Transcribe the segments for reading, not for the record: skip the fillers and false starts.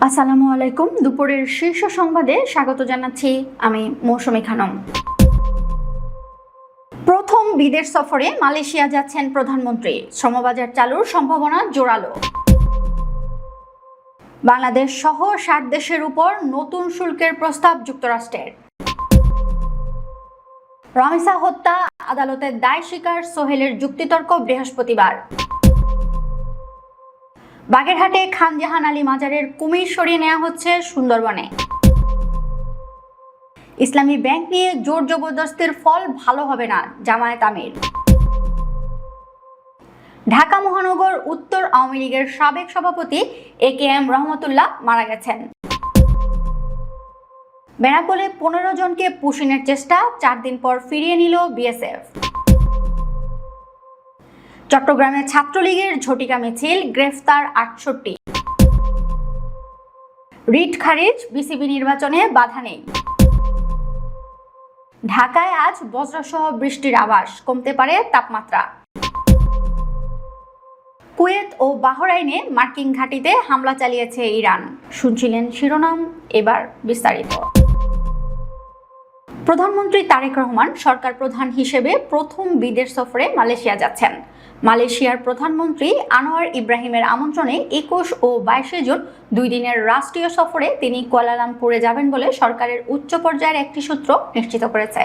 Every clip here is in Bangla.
আসসালামু আলাইকুম। দুপুরের শীর্ষ সংবাদে স্বাগত জানাচ্ছি আমি মৌসুমী খানম। প্রথম বিদেশ সফরে মালয়েশিয়া যাচ্ছেন প্রধানমন্ত্রী। শ্রমবাজার চালুর সম্ভাবনা জোরালো। বাংলাদেশ সহ 60 দেশের উপর নতুন শুল্কের প্রস্তাব যুক্তরাষ্ট্রের। রামিসা হত্যা আদালতে দায় স্বীকার সোহেলের যুক্তিতর্ক বৃহস্পতিবার। বাগেরহাটে খান জাহান আলী মাজারের কুমির সরিয়ে নেওয়া হচ্ছে সুন্দরবনে। ইসলামী ব্যাংক নিয়ে জোর জবরদস্তির ফল ভালো হবে না, জামায়াত আমির। ঢাকা মহানগর উত্তর আওয়ামী লীগের সাবেক সভাপতি একেএম রহমতুল্লাহ মারা গেছেন। বেনাপোলে 15 জনকে পুশিনের চেষ্টা, 4 দিন পর ফিরিয়ে নিল বিএসএফ। চট্টগ্রামে ছাত্রলীগের ঝটিকা মিছিল, গ্রেফতার 68। রিট খারিজ, বিসিবি নির্বাচনে বাধা নেই। ঢাকায় আজ বজ্রসহ বৃষ্টির আভাস, কমতে পারে তাপমাত্রা। কুয়েত ও বাহরাইনে মার্কিন ঘাঁটিতে হামলা চালিয়েছে ইরান। শুনছিলেন শিরোনাম, এবার বিস্তারিত। প্রধানমন্ত্রী তারেক রহমান সরকার প্রধান হিসেবে প্রথম বিদেশ সফরে মালয়েশিয়া যাচ্ছেন। মালয়েশিয়ার প্রধানমন্ত্রী আনোয়ার ইব্রাহিমের আমন্ত্রণে 21 ও 22 জুন 2 দিনের রাষ্ট্রীয় সফরে তিনি কুয়ালালামপুরে যাবেন বলে সরকারের উচ্চ পর্যায়ের একটি সূত্র নিশ্চিত করেছে।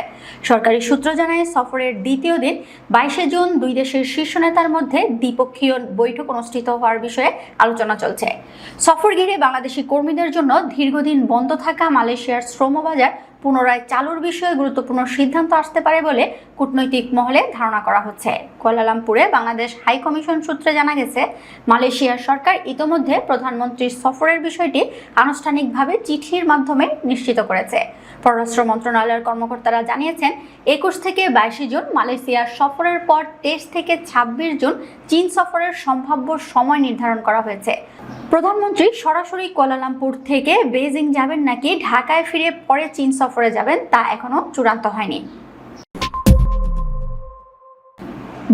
সরকারি সূত্র জানায়, সফরের দ্বিতীয় দিন 22 জুন দুই দেশের শীর্ষ নেতার মধ্যে দ্বিপক্ষীয় বৈঠক অনুষ্ঠিত হওয়ার বিষয়ে আলোচনা চলছে। সফর ঘিরে বাংলাদেশি কর্মীদের জন্য দীর্ঘদিন বন্ধ থাকা মালয়েশিয়ার শ্রমবাজার পুনরায় চালুর বিষয়ে গুরুত্বপূর্ণ সিদ্ধান্ত আসতে পারে বলে কূটনৈতিক মহলে ধারণা করা হচ্ছে। কুয়ালালামপুরে বাংলাদেশ হাই কমিশন সূত্রে জানা গেছে, মালয়েশিয়ার সরকার ইতোমধ্যে প্রধানমন্ত্রীর সফরের বিষয়টি আনুষ্ঠানিকভাবে চিঠির মাধ্যমে নিশ্চিত করেছে। পররাষ্ট্র মন্ত্রণালয়ের কর্মকর্তারা জানিয়েছেন, 21 থেকে 22 জুন মালয়েশিয়ার সফরের পর 23 থেকে 26 জুন চীন সফরের সম্ভাব্য সময় নির্ধারণ করা হয়েছে। প্রধানমন্ত্রী সরাসরি কুয়ালালামপুর থেকে বেইজিং যাবেন নাকি ঢাকায় ফিরে পরে চীন সফরে যাবেন তা এখনো চূড়ান্ত হয়নি।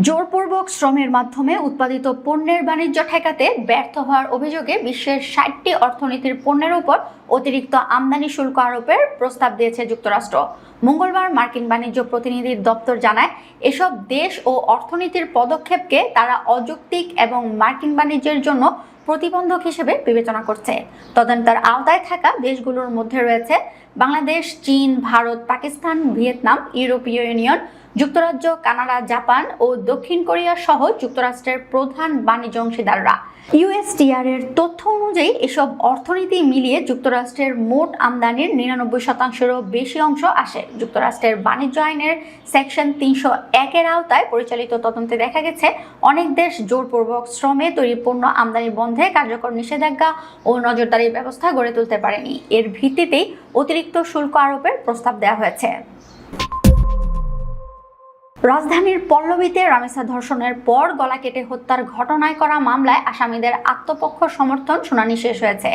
জোরপূর্বক শ্রমের মাধ্যমে উৎপাদিত পণ্যের বাণিজ্য ঠেকাতে ব্যর্থ হওয়ার অভিযোগে বিশ্বের 60টি অর্থনীতির পণ্যের উপর অতিরিক্ত আমদানি শুল্ক আরোপের প্রস্তাব দিয়েছে যুক্তরাষ্ট্র। মঙ্গলবার মার্কিন বাণিজ্য প্রতিনিধির দপ্তর জানায়, এসব দেশ ও অর্থনীতির পদক্ষেপকে তারা অযৌক্তিক এবং মার্কিন বাণিজ্যের জন্য প্রতিবন্ধক হিসেবে বিবেচনা করছে। তদন্তের আওতায় থাকা দেশগুলোর মধ্যে রয়েছে বাংলাদেশ, চীন, ভারত, পাকিস্তান, ভিয়েতনাম, ইউরোপীয় ইউনিয়ন, যুক্তরাজ্য, কানাডা, জাপান ও দক্ষিণ কোরিয়া সহ যুক্তরাষ্ট্রের প্রধান বাণিজ্য অংশীদাররা। ইউএসটিআর এর তথ্য অনুযায়ী এসব অর্থনীতি মিলিয়ে যুক্তরাষ্ট্রের মোট আমদানির 99%-এরও বেশি অংশ আসে। যুক্তরাষ্ট্রের বাণিজ্য আইনের সেকশন 301-এর আওতায় পরিচালিত তদন্তে দেখা গেছে, অনেক দেশ জোরপূর্বক শ্রমে তৈরি পণ্য আমদানি বন্ধে কার্যকর নিষেধাজ্ঞা ও নজরদারির ব্যবস্থা গড়ে তুলতে পারেনি। এর ভিত্তিতেই অতিরিক্ত শুল্ক আরোপের প্রস্তাব দেওয়া হয়েছে। রাজধানীর পল্লবীতে রামিসা ধর্ষণের পর গলা কেটে হত্যার ঘটনায় করা মামলায় আসামিদের আত্মপক্ষ সমর্থন শুনানি শেষ হয়েছে।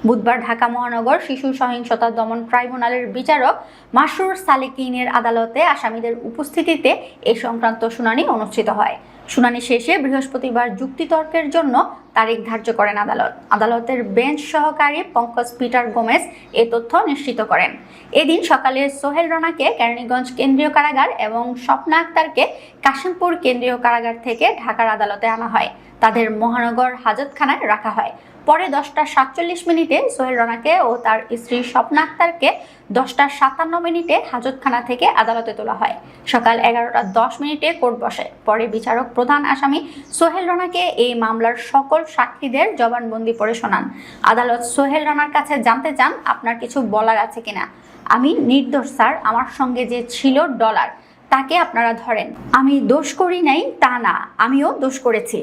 বুধবার ঢাকা মহানগর শিশু সহিংসতা দমন ট্রাইব্যুনালের বিচারক মাসরুর সালেকিনের আদালতে আসামিদের উপস্থিতিতে এ সংক্রান্ত শুনানি অনুষ্ঠিত হয়। শুনানি শেষে বৃহস্পতিবার যুক্তিতর্কের জন্য তারিখ ধার্য করেন আদালত। আদালতের বেঞ্চ সহকারী পঙ্কজ পিটার গোমেজ এ তথ্য নিশ্চিত করেন। এদিন সকালে সোহেল রানাকে কেরানীগঞ্জ কেন্দ্রীয় কারাগার এবং স্বপ্না আক্তারকে কাশিমপুর কেন্দ্রীয় কারাগার থেকে ঢাকার আদালতে আনা হয়। তাদের মহানগর হাজতখানায় রাখা হয়। পরে 10:47 সোহেল রানাকে ও তার স্ত্রী স্বপ্না আক্তারকে 10:57 হাজতখানা থেকে আদালতে তোলা হয়। সকাল 11:10 কোর্ট বসে। পরে বিচারক প্রধান আসামি সোহেল রানাকে এই মামলার সকল সাক্ষীদের জবানবন্দি পড়ে শোনান। আদালত সোহেল রানার কাছে জানতে চান, আপনার কিছু বলার আছে কিনা? আমি নির্দোষ স্যার, আমার সঙ্গে যে ছিল ডলার তাকে আপনারা ধরেন। আমি দোষ করি নাই তা না, আমিও দোষ করেছি।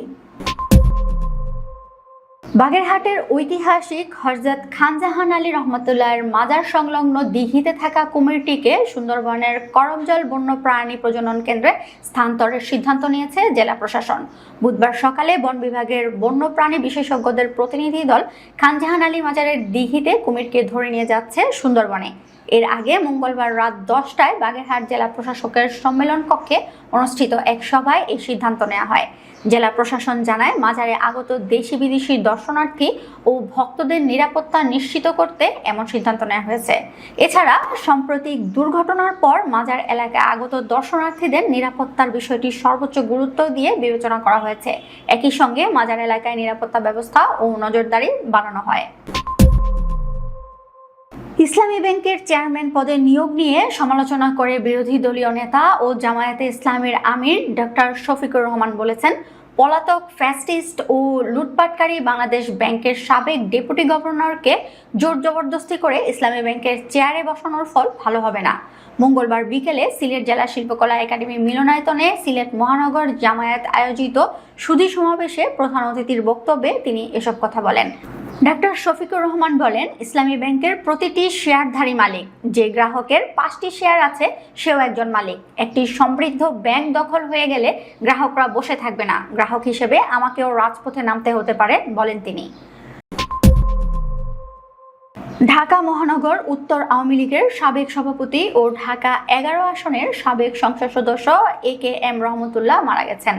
বাগেরহাটের ঐতিহাসিক হযরত খান জাহান আলী রহমতুল্লাহের মাজার সংলগ্ন দিঘিতে থাকা কুমিরটিকে সুন্দরবনের করমজল বন্যপ্রাণী প্রজনন কেন্দ্রে স্থানান্তরের সিদ্ধান্ত নিয়েছে জেলা প্রশাসন। বুধবার সকালে বন বিভাগের বন্যপ্রাণী বিশেষজ্ঞদের প্রতিনিধি দল খান জাহান আলী মাজারের দিঘিতে কুমিরকে ধরে নিয়ে যাচ্ছে সুন্দরবনে। এর আগে মঙ্গলবার রাত 10টায় বাগেরহাট জেলা প্রশাসকের সম্মেলন কক্ষে অনুষ্ঠিত এক সভায় এই সিদ্ধান্ত নেওয়া হয়। জেলা প্রশাসন জানায়, মাজারে আগত দেশি বিদেশি দর্শনার্থী ও ভক্তদের নিরাপত্তা নিশ্চিত করতে এমন সিদ্ধান্ত নেওয়া হয়েছে। এছাড়া সাম্প্রতিক দুর্ঘটনার পর মাজার এলাকায় আগত দর্শনার্থীদের নিরাপত্তার বিষয়টি সর্বোচ্চ গুরুত্ব দিয়ে বিবেচনা করা হয়েছে। একই সঙ্গে মাজার এলাকায় নিরাপত্তা ব্যবস্থা ও নজরদারি বাড়ানো হয়। ইসলামী ব্যাংকের চেয়ারম্যান পদে নিয়োগ নিয়ে সমালোচনা করে বিরোধী দলীয় নেতা ও জামায়াতে ইসলামীর আমির ডক্টর শফিকুর রহমান বলেছেন, পলাতক ফ্যাসিস্ট ও লুটপাটকারী বাংলাদেশ ব্যাংকের সাবেক ডেপুটি গভর্নরকে জোর জবরদস্তি করে ইসলামী ব্যাংকের চেয়ারে বসানোর ফল ভালো হবে না। মঙ্গলবার বিকেলে সিলেট জেলা শিল্পকলা একাডেমি মিলনায়তনে সিলেট মহানগর জামায়াত আয়োজিত সুধী সমাবেশে প্রধান অতিথির বক্তব্যে তিনি এসব কথা বলেন। ডক্টর শফিকুর রহমান বলেন, ইসলামী ব্যাংকের প্রতিটি শেয়ারধারী মালিক, যে গ্রাহকের 5টি শেয়ার আছে সেও একজন মালিক। একটি সমৃদ্ধ ব্যাংক দখল হয়ে গেলে গ্রাহকরা বসে থাকবে না। গ্রাহক হিসেবে আমাকেও রাজপথে নামতে হতে পারে, বলেন তিনি। ঢাকা মহানগর উত্তর আওয়ামী লীগের সাবেক সভাপতি ও ঢাকা 11 আসনের সাবেক সংসদ সদস্য AKM রহমতুল্লাহ মারা গেছেন।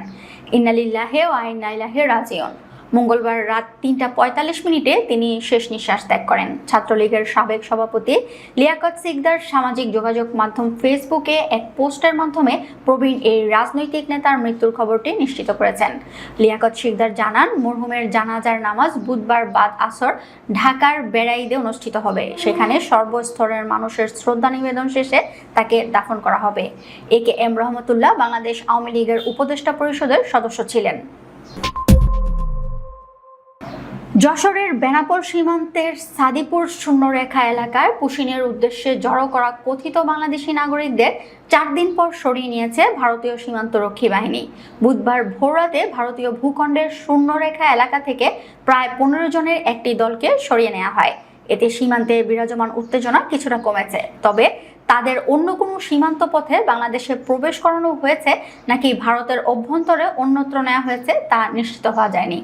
ইন্না লিল্লাহি ওয়া ইন্না ইলাইহি রাজিউন। মঙ্গলবার রাত 3:45 তিনি শেষ নিঃশ্বাস ত্যাগ করেন। ছাত্রলীগের সাবেক সভাপতি লিয়াকত সিকদার সামাজিক যোগাযোগ মাধ্যম ফেসবুকে এক পোস্টের মাধ্যমে প্রবীণ এই রাজনৈতিক নেতার মৃত্যুর খবরটি নিশ্চিত করেছেন। লিয়াকত সিকদার জানান, মরহুমের জানাজার নামাজ বুধবার বাদ আসর ঢাকার বেড়াইদে অনুষ্ঠিত হবে। সেখানে সর্বস্তরের মানুষের শ্রদ্ধা নিবেদন শেষে তাকে দাফন করা হবে। AKM রহমতুল্লাহ বাংলাদেশ আওয়ামী লীগের উপদেষ্টা পরিষদের সদস্য ছিলেন। যশোরের বেনাপোল সীমান্তের সাদিপুর শূন্যরেখা এলাকায় পুশিনের উদ্দেশ্যে জড়ো করা কথিত বাংলাদেশি নাগরিকদের 4 দিন পর সরিয়ে নিয়েছে ভারতীয় সীমান্তরক্ষী বাহিনী। বুধবার ভোররাতে ভারতীয় ভূখণ্ডের শূন্যরেখা এলাকা থেকে প্রায় 15 জনের একটি দলকে সরিয়ে নেওয়া হয়। এতে সীমান্তে বিরাজমান উত্তেজনা কিছুটা কমেছে। তবে তাদের অন্য কোনো সীমান্ত পথে বাংলাদেশে প্রবেশ করানো হয়েছে নাকি ভারতের অভ্যন্তরে অন্যত্র নেওয়া হয়েছে তা নিশ্চিত হওয়া যায়নি।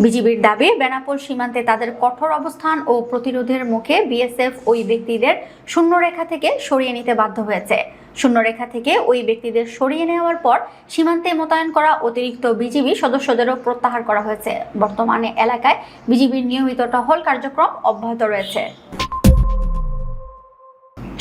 বিজিবির দাবি, বেনাপোল সীমান্তে তাদের কঠোর অবস্থান ও প্রতিরোধের মুখে বিএসএফ ওই ব্যক্তিদের শূন্যরেখা থেকে সরিয়ে নিতে বাধ্য হয়েছে। শূন্যরেখা থেকে ওই ব্যক্তিদের সরিয়ে নেওয়ার পর সীমান্তে মোতায়েন করা অতিরিক্ত বিজিবি সদস্যদেরও প্রত্যাহার করা হয়েছে। বর্তমানে এলাকায় বিজিবির নিয়মিত টহল কার্যক্রম অব্যাহত রয়েছে।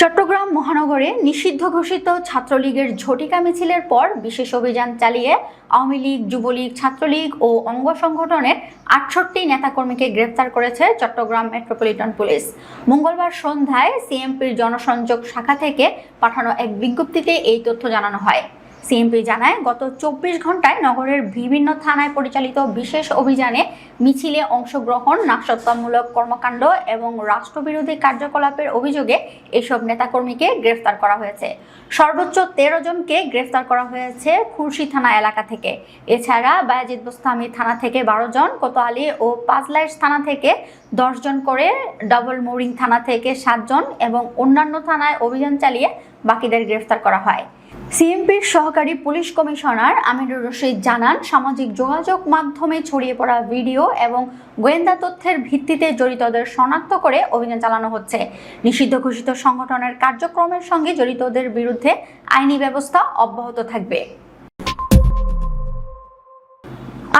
চট্টগ্রাম মহানগরে নিষিদ্ধ ঘোষিত ছাত্রলীগের ঝটিকা মিছিলের পর বিশেষ অভিযান চালিয়ে আওয়ামী লীগ, যুবলীগ, ছাত্রলীগ ও অঙ্গ সংগঠনের 68 নেতাকর্মীকে গ্রেফতার করেছে চট্টগ্রাম মেট্রোপলিটন পুলিশ। মঙ্গলবার সন্ধ্যায় সিএমপির জনসংযোগ শাখা থেকে পাঠানো এক বিজ্ঞপ্তিতে এই তথ্য জানানো হয়। সিএমপি জানায়, গত 24 ঘন্টায় নগরের বিভিন্ন থানায় পরিচালিত বিশেষ অভিযানে মিছিলে অংশগ্রহণ, নাশকতামূলক কর্মকাণ্ড এবং রাষ্ট্রবিরোধী কার্যকলাপের অভিযোগে এসব নেতাকর্মীকে গ্রেফতার করা হয়েছে। সর্বোচ্চ 13 জনকে গ্রেফতার করা হয়েছে খুলশী থানা এলাকা থেকে। এছাড়া বায়াজিদ বোস্তামি থানা থেকে 12 জন, কোতোয়ালি ও পাঁচলাইশ থানা থেকে 10 জন করে, ডাবল মোরিং থানা থেকে 7 জন এবং অন্যান্য থানায় অভিযান চালিয়ে বাকিদের গ্রেফতার করা হয়। সিএমপির সহকারী পুলিশ কমিশনার আমিনুর রশিদ জানান, সামাজিক যোগাযোগ মাধ্যমে ছড়িয়ে পড়া ভিডিও এবং গোয়েন্দা তথ্যের ভিত্তিতে জড়িতদের শনাক্ত করে অভিযান চালানো হচ্ছে। নিষিদ্ধ ঘোষিত সংগঠনের কার্যক্রমের সঙ্গে জড়িতদের বিরুদ্ধে আইনি ব্যবস্থা অব্যাহত থাকবে।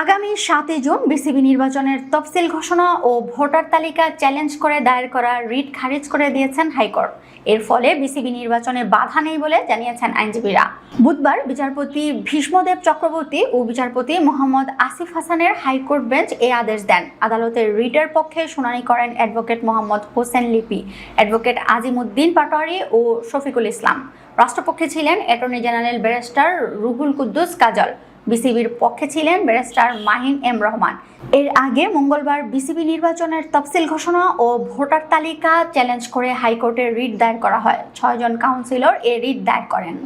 আগামী 7 জুন বিসিবি নির্বাচনের তফসিল ঘোষণা ও ভোটার তালিকা চ্যালেঞ্জ করে দায়ের করা রিট খারিজ করে দিয়েছেন হাইকোর্ট। এর ফলে বিসিবি নির্বাচনে বাধা নেই বলে জানিয়েছেন আইনজীবীরা। বুধবার বিচারপতি ভীষ্মদেব চক্রবর্তী ও বিচারপতি মোহাম্মদ আসিফ হাসানের হাইকোর্ট বেঞ্চ এই আদেশ দেন। আদালতের রিটের পক্ষে শুনানি করেন অ্যাডভোকেট মোহাম্মদ হোসেন লিপি, অ্যাডভোকেট আজিমউদ্দিন পাটোয়ারি ও শফিকুল ইসলাম। রাষ্ট্রপক্ষে ছিলেন attorney general barrister Ruhul Quddus Kajol. বিসিবির পক্ষে ছিলেন ব্যারিস্টার মাহিন এম রহমান। এর আগে মঙ্গলবার বিসিবি নির্বাচনের তফসিল ঘোষণা ও ভোটার তালিকা চ্যালেঞ্জ করে হাইকোর্টে রিট দায়ের করা হয়। 6 জন কাউন্সিলর এই রিট দায়ের করেন।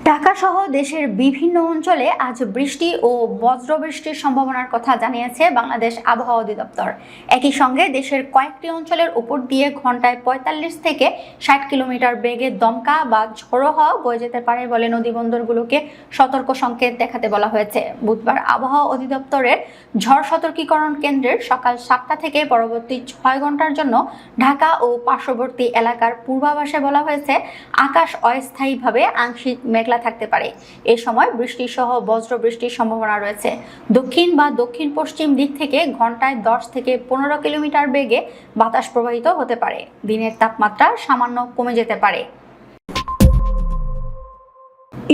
ঢাকা সহ দেশের বিভিন্ন অঞ্চলে আজ বৃষ্টি ও বজ্রবৃষ্টির সম্ভাবনার কথা জানিয়েছে বাংলাদেশ আবহাওয়া অধিদপ্তর। একই সঙ্গে দেশের কয়েকটি অঞ্চলের উপর দিয়ে ঘন্টায় 45 থেকে 60 কিলোমিটার বেগে দমকা বা ঝোড়ো হাওয়া বয়ে যেতে পারে বলে নদীবন্দরগুলোকে সতর্ক সংকেত দেখাতে বলা হয়েছে। বুধবার আবহাওয়া অধিদপ্তরের ঝড় সতর্কীকরণ কেন্দ্রের সকাল 7টা থেকে পরবর্তী 6 ঘন্টার জন্য ঢাকা ও পার্শ্ববর্তী এলাকার পূর্বাভাসে বলা হয়েছে, আকাশ অস্থায়ীভাবে আংশিক মেঘলা মেঘলা থাকতে পারে। এ সময় বৃষ্টি সহ বজ্র বৃষ্টির সম্ভাবনা রয়েছে। দক্ষিণ বা দক্ষিণ পশ্চিম দিক থেকে ঘন্টায় 10 থেকে 15 কিলোমিটার বেগে বাতাস প্রবাহিত হতে পারে। দিনের তাপমাত্রা সামান্য কমে যেতে পারে।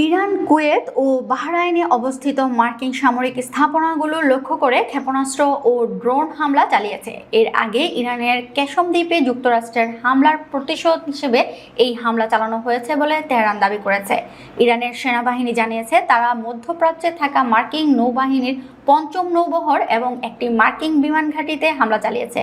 ইরান, কুয়েত ও বাহরাইনে অবস্থিত মার্কিন সামরিক স্থাপনাগুলো লক্ষ্য করে ক্ষেপণাস্ত্র ও ড্রোন হামলা চালিয়েছে। এর আগে ইরানের কেশম দ্বীপে যুক্তরাষ্ট্রের হামলার প্রতিশোধ হিসেবে এই হামলা চালানো হয়েছে বলে তেহরান দাবি করেছে। ইরানের সেনাবাহিনী জানিয়েছে তারা মধ্যপ্রাচ্যে থাকা মার্কিন নৌবাহিনীর 5ম নৌবহর এবং একটি মার্কিন বিমান ঘাঁটিতে হামলা চালিয়েছে।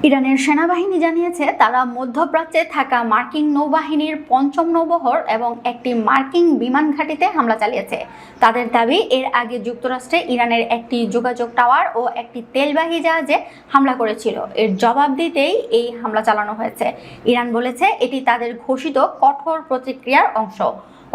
ইরানের সেনাবাহিনী জানিয়েছে তারা মধ্যপ্রাচ্যে থাকা মার্কিন নৌবাহিনীর 5ম নৌবহর এবং একটি মার্কিন বিমান ঘাঁটিতে হামলা চালিয়েছে। তাদের দাবি, এর আগে যুক্তরাষ্ট্রে ইরানের একটি যোগাযোগ টাওয়ার ও একটি তেলবাহী জাহাজে হামলা করেছিল। এর জবাব দিতেই এই হামলা চালানো হয়েছে। ইরান বলেছে এটি তাদের ঘোষিত কঠোর প্রতিক্রিয়ার অংশ।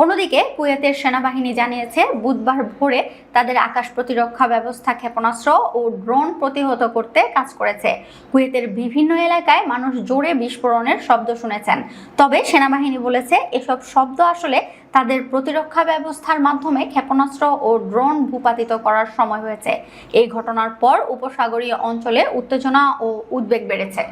অন্যদিকে কুয়েতের সেনাবাহিনী জানিয়েছে বুধবার ভোরে তাদের আকাশ প্রতিরক্ষা ব্যবস্থা ক্ষেপণাস্ত্র ও ড্রোন প্রতিহত করতে কাজ করেছে। কুয়েতের বিভিন্ন এলাকায় মানুষ জোরে বিস্ফোরণের শব্দ শুনেছেন। তবে সেনাবাহিনী বলেছে এসব শব্দ আসলে তাদের প্রতিরক্ষা ব্যবস্থার মাধ্যমে ক্ষেপণাস্ত্র ও ড্রোন ভূপাতিত করার সময় হয়েছে। এই ঘটনার পর উপসাগরীয় অঞ্চলে উত্তেজনা ও উদ্বেগ বেড়েছে।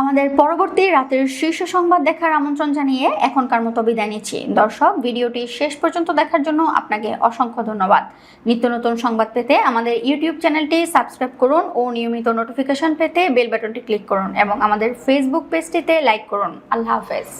আমাদের পরবর্তী রাতের শীর্ষ সংবাদ দেখার আমন্ত্রণ জানিয়ে এখনকার মতো বিদায় নিচ্ছি। দর্শক, ভিডিওটি শেষ পর্যন্ত দেখার জন্য আপনাকে অসংখ্য ধন্যবাদ। নিত্য নতুন সংবাদ পেতে আমাদের ইউটিউব চ্যানেলটি সাবস্ক্রাইব করুন ও নিয়মিত নোটিফিকেশন পেতে বেল বাটনটি ক্লিক করুন এবং আমাদের ফেসবুক পেজটিতে লাইক করুন। আল্লাহ হাফেজ।